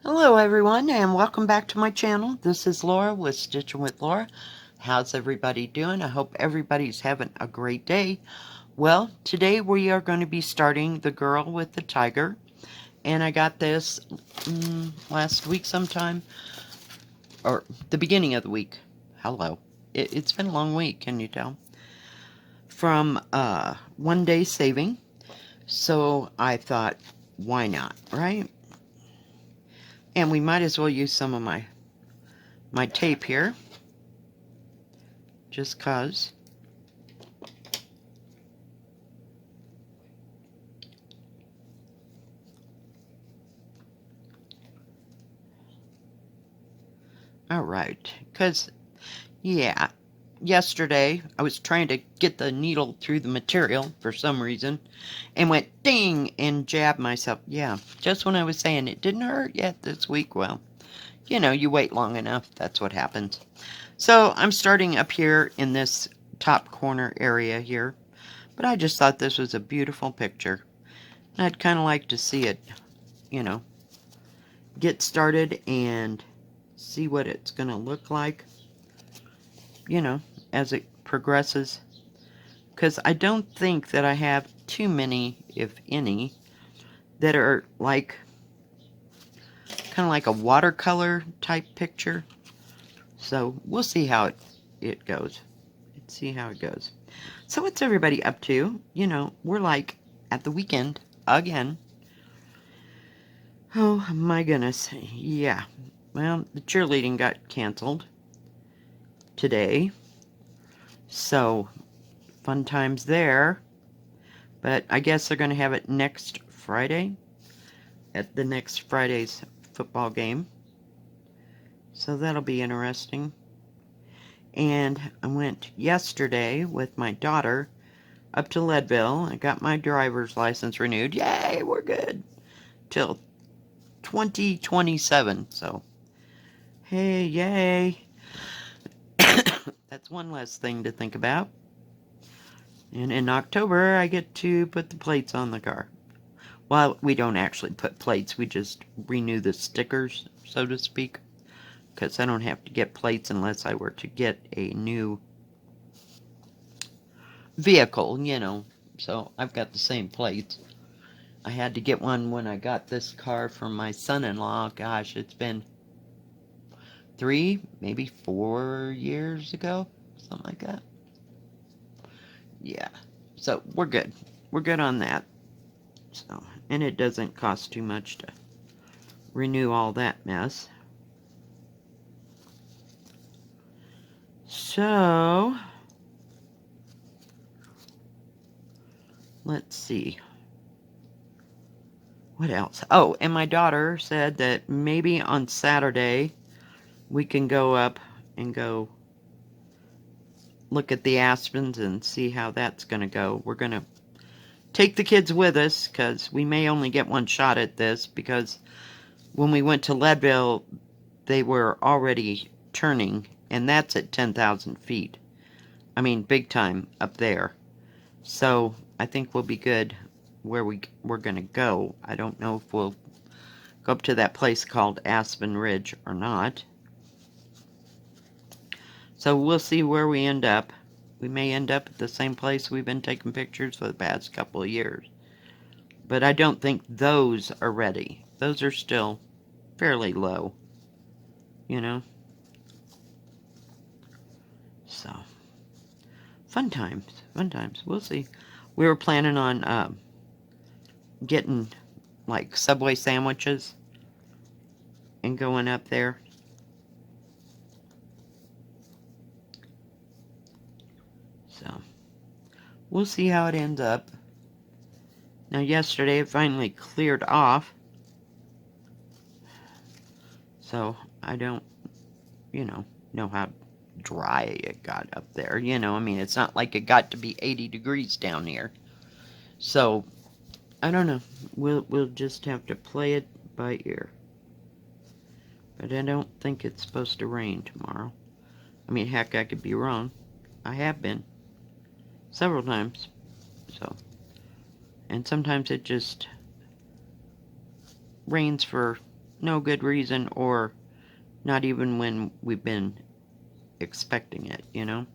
Hello everyone and welcome back to my channel. This is Laura with Stitchin with Laura. How's everybody doing? I hope everybody's having a great day. Well, today we are going to be starting The Girl with the Tiger. And I got this last week sometime, or the beginning of the week. Hello. It's been a long week, can you tell? From OneDaySaving. So I thought, why not, right? And we might as well use some of my tape here, just cause. All right, because yeah, yesterday I was trying to get the needle through the material for some reason and went ding and jabbed myself. Yeah, just when I was saying it didn't hurt yet this week. Well, you know, you wait long enough, that's what happens. So I'm starting up here in this top corner area here, but I just thought this was a beautiful picture. I'd kind of like to see it, you know, get started and see what it's going to look like, you know, as it progresses. Because I don't think that I have too many, if any, that are like, kind of like a watercolor type picture. So we'll see how it goes. Let's see how it goes. So what's everybody up to? You know, we're like at the weekend again. Oh my goodness. Yeah. Well, the cheerleading got canceled today. So, fun times there. But I guess they're going to have it next Friday. At the next Friday's football game. So that'll be interesting. And I went yesterday with my daughter up to Leadville. I got my driver's license renewed. Yay, we're good. Till 2027. So, hey, yay. That's one less thing to think about. And in October, I get to put the plates on the car. Well, we don't actually put plates. We just renew the stickers, so to speak. Because I don't have to get plates unless I were to get a new vehicle, you know. So I've got the same plates. I had to get one when I got this car from my son-in-law. Gosh, it's been 3, maybe 4 years ago. Something like that. Yeah. So we're good. We're good on that. So, and it doesn't cost too much to renew all that mess. So, let's see. What else? Oh, and my daughter said that maybe on Saturday we can go up and go look at the aspens and see how that's going to go. We're going to take the kids with us because we may only get one shot at this, because when we went to Leadville, they were already turning, and that's at 10,000 feet. I mean, big time up there. So I think we'll be good where we're going to go. I don't know if we'll go up to that place called Aspen Ridge or not. So we'll see where we end up. We may end up at the same place we've been taking pictures for the past couple of years. But I don't think those are ready. Those are still fairly low, you know? So, fun times, fun times. We'll see. We were planning on getting, like, Subway sandwiches and going up there. So, we'll see how it ends up. Now, yesterday it finally cleared off. So, I don't, you know how dry it got up there. You know, I mean, it's not like it got to be 80 degrees down here. So, I don't know. We'll just have to play it by ear. But I don't think it's supposed to rain tomorrow. I mean, heck, I could be wrong. I have been. Several times. So. And sometimes it just rains for no good reason, or not even when we've been expecting it, you know?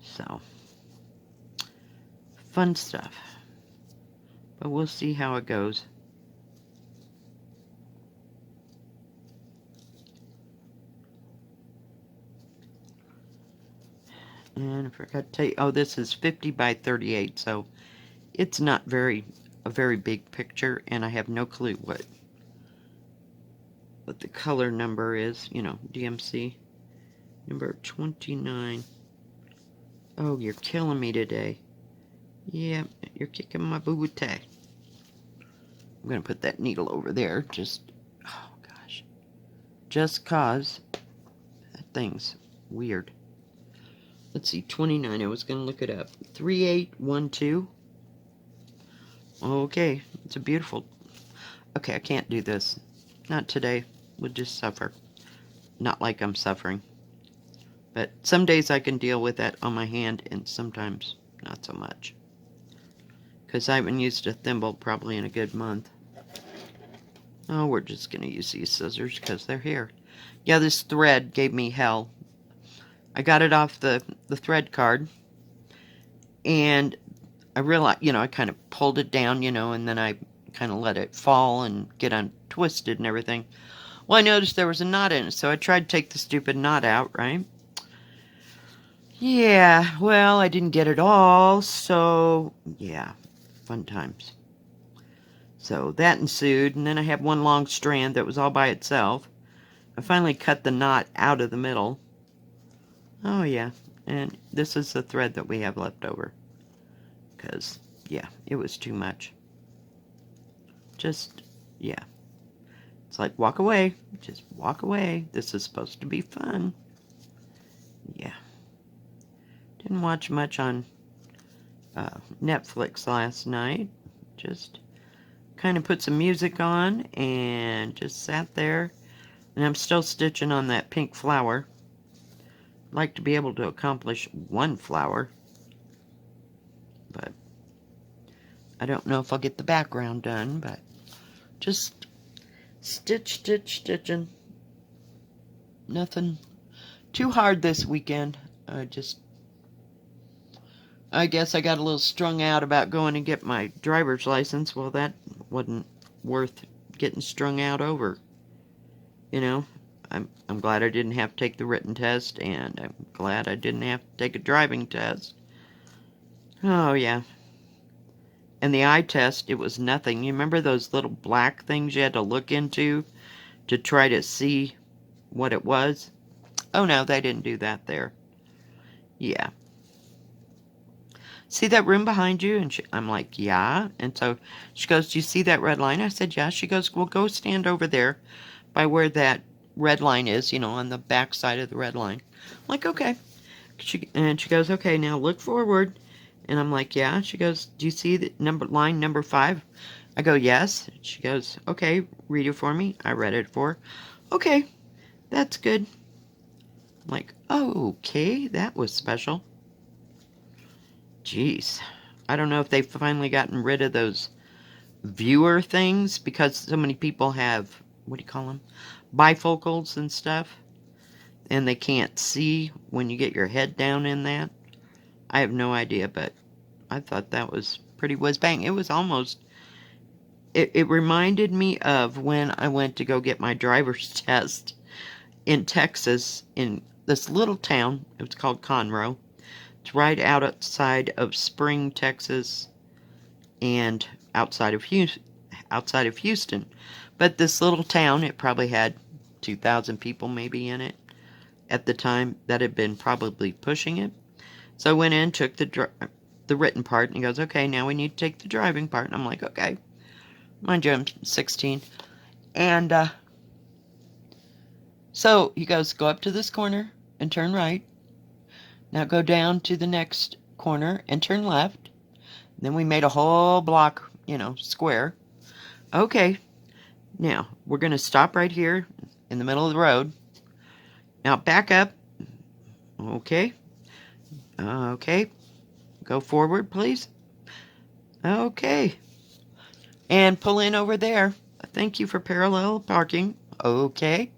So, fun stuff. But we'll see how it goes. And I forgot to tell you, oh, this is 50 by 38, so it's not a very big picture, and I have no clue what the color number is, you know, DMC. Number 29. Oh, you're killing me today. Yeah, you're kicking my booty. I'm going to put that needle over there, oh gosh. Just cause that thing's weird. Let's see, 29, I was going to look it up. 3812. Okay, it's a beautiful... Okay, I can't do this. Not today. We'll just suffer. Not like I'm suffering. But some days I can deal with that on my hand, and sometimes not so much. Because I haven't used a thimble probably in a good month. Oh, we're just going to use these scissors because they're here. Yeah, this thread gave me hell. I got it off the thread card, and I realized, you know, I kind of pulled it down, you know, and then I kind of let it fall and get untwisted and everything. Well, I noticed there was a knot in it, so I tried to take the stupid knot out, right? Yeah, well, I didn't get it all, so yeah, fun times. So that ensued, and then I had one long strand that was all by itself. I finally cut the knot out of the middle. Oh yeah, and this is the thread that we have left over. Because, yeah, it was too much. Just, yeah. It's like, walk away. Just walk away. This is supposed to be fun. Yeah. Didn't watch much on Netflix last night. Just kind of put some music on and just sat there. And I'm still stitching on that pink flower. I'd like to be able to accomplish one flower. But I don't know if I'll get the background done, but just stitching. Nothing too hard this weekend. I guess I got a little strung out about going to get my driver's license. Well, that wasn't worth getting strung out over. You know, I'm glad I didn't have to take the written test, and I'm glad I didn't have to take a driving test. Oh, yeah. And the eye test, it was nothing. You remember those little black things you had to look into to try to see what it was? Oh, no, they didn't do that there. Yeah. See that room behind you? And I'm like, yeah. And so she goes, do you see that red line? I said, yeah. She goes, well, go stand over there by where that red line is, you know, on the back side of the red line. I'm like, okay. She goes, okay, now look forward. And I'm like, yeah. She goes, do you see the line number 5? I go, yes. She goes, okay, read it for me. I read it for her. Okay, that's good. I'm like, oh, okay, that was special. Jeez. I don't know if they've finally gotten rid of those viewer things because so many people have, what do you call them? Bifocals and stuff. And they can't see when you get your head down in that. I have no idea, but I thought that was pretty whiz-bang. It was almost... It reminded me of when I went to go get my driver's test in Texas, in this little town. It was called Conroe. It's right outside of Spring, Texas, and outside of Houston. But this little town, it probably had 2,000 people maybe in it at the time that had been probably pushing it. So I went in, took the written part, and he goes, okay, now we need to take the driving part. And I'm like, okay. Mind you, I'm 16. And so he goes, go up to this corner and turn right. Now go down to the next corner and turn left. Then we made a whole block, you know, square. Okay. Now, we're going to stop right here in the middle of the road. Now, back up. Okay. Okay. Go forward, please. Okay. And pull in over there. Thank you for parallel parking. Okay.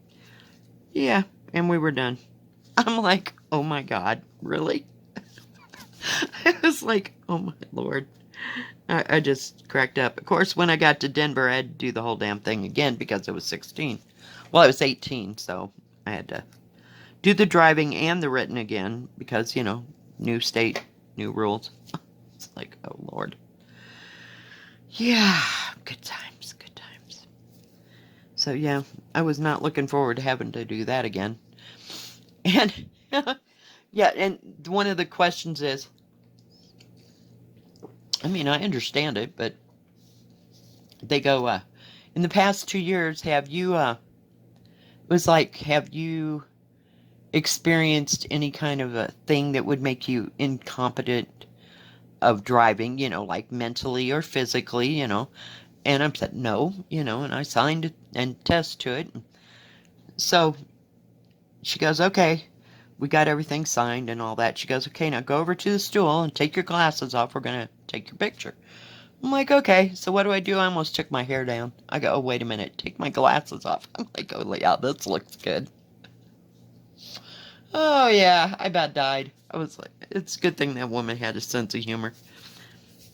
Yeah, and we were done. I'm like, oh my God, really? I was like, oh my Lord. I just cracked up. Of course, when I got to Denver, I had to do the whole damn thing again because it was 16. Well, I was 18, so I had to do the driving and the written again because, new state, new rules. It's like, oh Lord. Yeah, good times, good times. So yeah, I was not looking forward to having to do that again. And yeah, and one of the questions is, I mean, I understand it, but they go, in the past 2 years, it was like, have you experienced any kind of a thing that would make you incompetent of driving, like mentally or physically. And I said, no, and I signed and test to it. So she goes, okay, we got everything signed and all that. She goes, okay, now go over to the stool and take your glasses off. We're going to take your picture. I'm like, okay, so what do? I almost took my hair down. I go, oh, wait a minute, take my glasses off. I'm like, oh, yeah, this looks good. Oh, yeah, I about died. I was like, it's a good thing that woman had a sense of humor.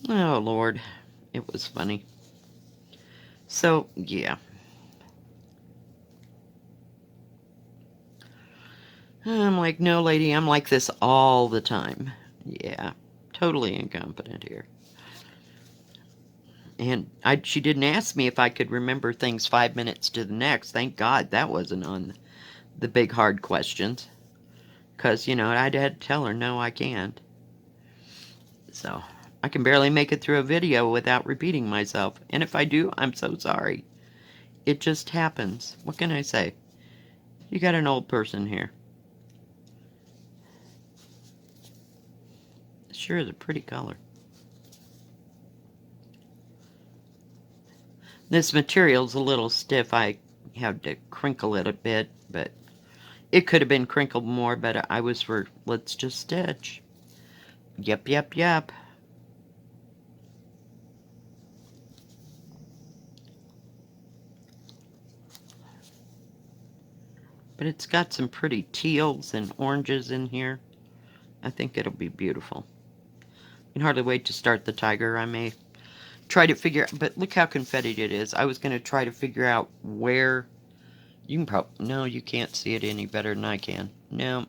Oh, Lord, it was funny. So, yeah. I'm like, no, lady, I'm like this all the time. Yeah, totally incompetent here. And she didn't ask me if I could remember things 5 minutes to the next. Thank God that wasn't on the big hard questions. Because, I'd had to tell her, no, I can't. So, I can barely make it through a video without repeating myself. And if I do, I'm so sorry. It just happens. What can I say? You got an old person here. Sure is a pretty color. This material's a little stiff. I had to crinkle it a bit, but it could have been crinkled more, but I was for, let's just stitch. Yep, yep, yep. But it's got some pretty teals and oranges in here. I think it'll be beautiful. I can hardly wait to start the tiger. I may try to figure out, but look how confetti it is. I was going to try to figure out where, you can probably, no, you can't see it any better than I can. No,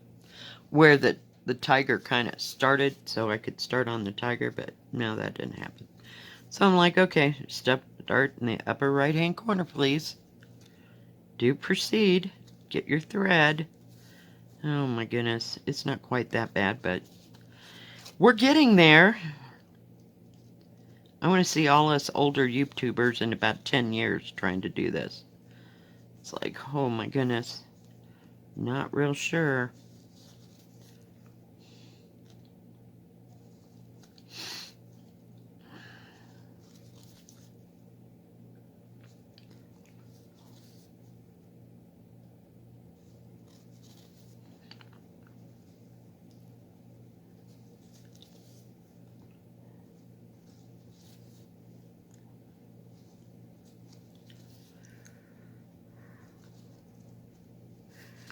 where the tiger kind of started, so I could start on the tiger, but no, that didn't happen. So I'm like, okay, start in the upper right-hand corner, please. Do proceed. Get your thread. Oh my goodness, it's not quite that bad, but we're getting there. I want to see all us older YouTubers in about 10 years trying to do this. It's like, oh my goodness. Not real sure.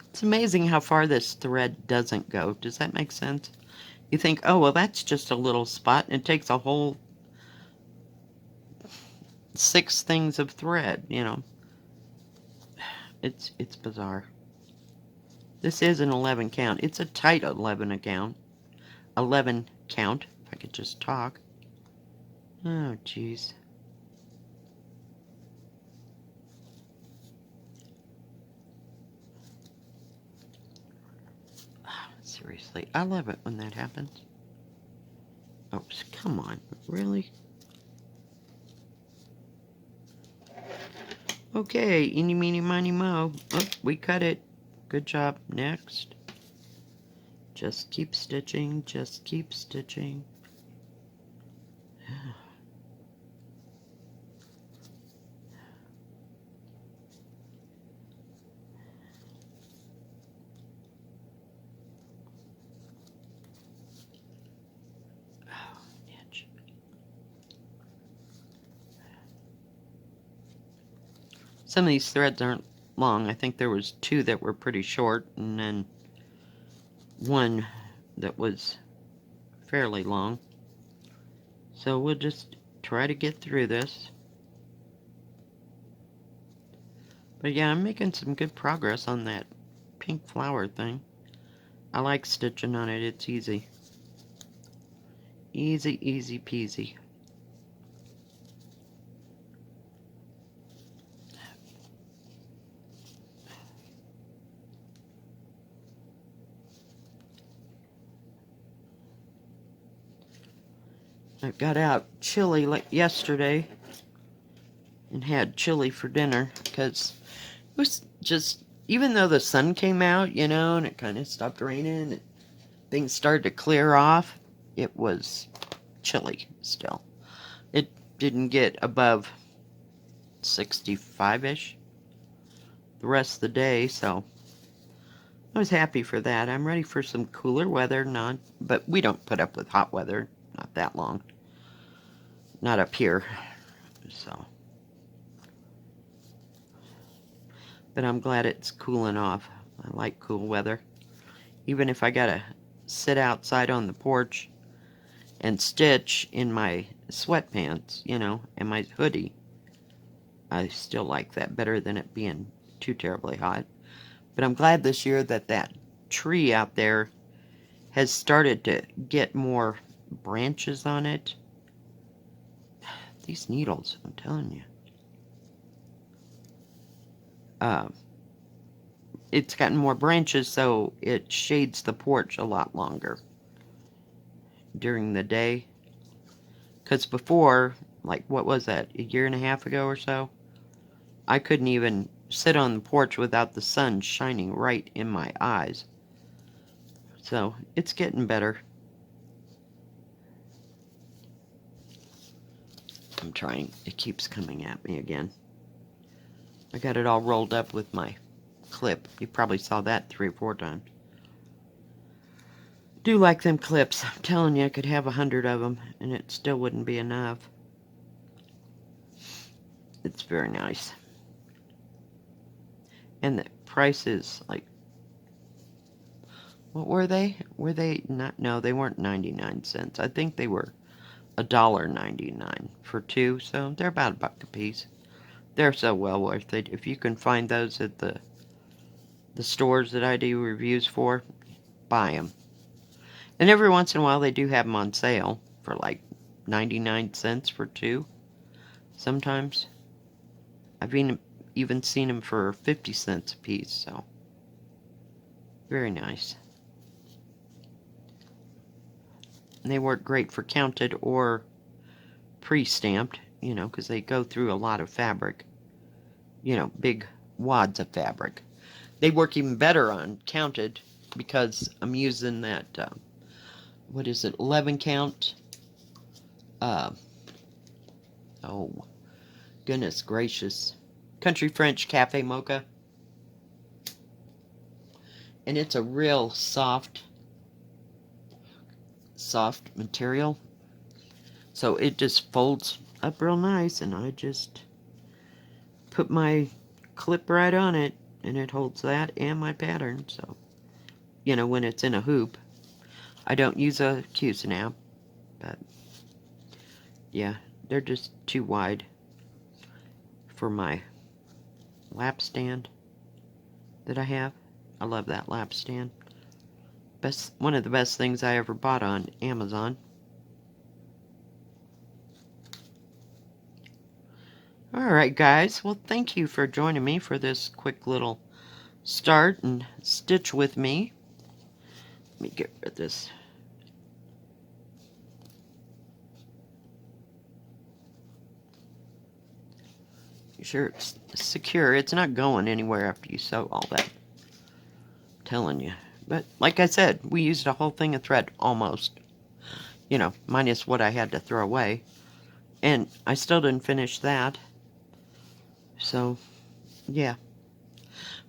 It's amazing how far this thread doesn't go. Does that make sense? You think, oh, well, that's just a little spot, and it takes a whole 6 things of thread, It's bizarre. This is an 11 count. It's a tight 11 count. 11 count, if I could just talk. Oh, jeez. Seriously, I love it when that happens. Oops, come on, really? Okay, eeny, meeny, miny, moe. Oh, we cut it. Good job. Next. Just keep stitching, just keep stitching. Some of these threads aren't long. I think there was 2 that were pretty short, and then 1 that was fairly long. So we'll just try to get through this. But yeah, I'm making some good progress on that pink flower thing. I like stitching on it. It's easy. Easy, easy peasy. I got out chili like yesterday and had chili for dinner because it was just, even though the sun came out, you know, and it kind of stopped raining and things started to clear off, it was chilly still. It didn't get above 65-ish the rest of the day, so I was happy for that. I'm ready for some cooler weather, but we don't put up with hot weather, not that long. Not up here, so. But I'm glad it's cooling off. I like cool weather. Even if I gotta sit outside on the porch and stitch in my sweatpants, you know, and my hoodie, I still like that better than it being too terribly hot. But I'm glad this year that that tree out there has started to get more branches on it. These needles, I'm telling you. It's gotten more branches, so it shades the porch a lot longer during the day. Because before, like, what was that, a year and a half ago or so? I couldn't even sit on the porch without the sun shining right in my eyes. So, it's getting better. I'm trying. It keeps coming at me again. I got it all rolled up with my clip. You probably saw that 3 or 4 times. Do like them clips. I'm telling you, I could have 100 of them, and it still wouldn't be enough. It's very nice. And the price is like, what were they? Were they not? No, they weren't 99 cents. I think they were $1.99 for 2, so they're about $1 a piece. They're so well worth it. If you can find those at the stores that I do reviews for, buy them. And every once in a while they do have them on sale for like 99 cents for 2. Sometimes. I've even seen them for 50 cents a piece, so very nice. And they work great for counted or pre-stamped, you know, because they go through a lot of fabric. You know, big wads of fabric. They work even better on counted because I'm using that, what is it, 11 count? Oh, goodness gracious. Country French Cafe Mocha. And it's a real soft material. So it just folds up real nice, and I just put my clip right on it, and it holds that and my pattern. So, you know, when it's in a hoop. I don't use a Q-snap, but yeah, they're just too wide for my lap stand that I have. I love that lap stand. One of the best things I ever bought on Amazon. Alright guys, well thank you for joining me for this quick little start and stitch with me. Let me get rid of this. Make sure it's secure. It's not going anywhere after you sew all that. I'm telling you. But like I said, we used a whole thing of thread almost. You know, minus what I had to throw away. And I still didn't finish that. So, yeah.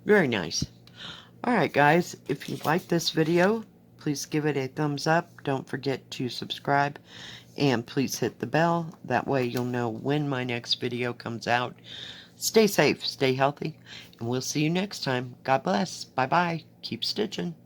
Very nice. Alright guys, if you like this video, please give it a thumbs up. Don't forget to subscribe. And please hit the bell. That way you'll know when my next video comes out. Stay safe, stay healthy, and we'll see you next time. God bless. Bye bye. Keep stitching.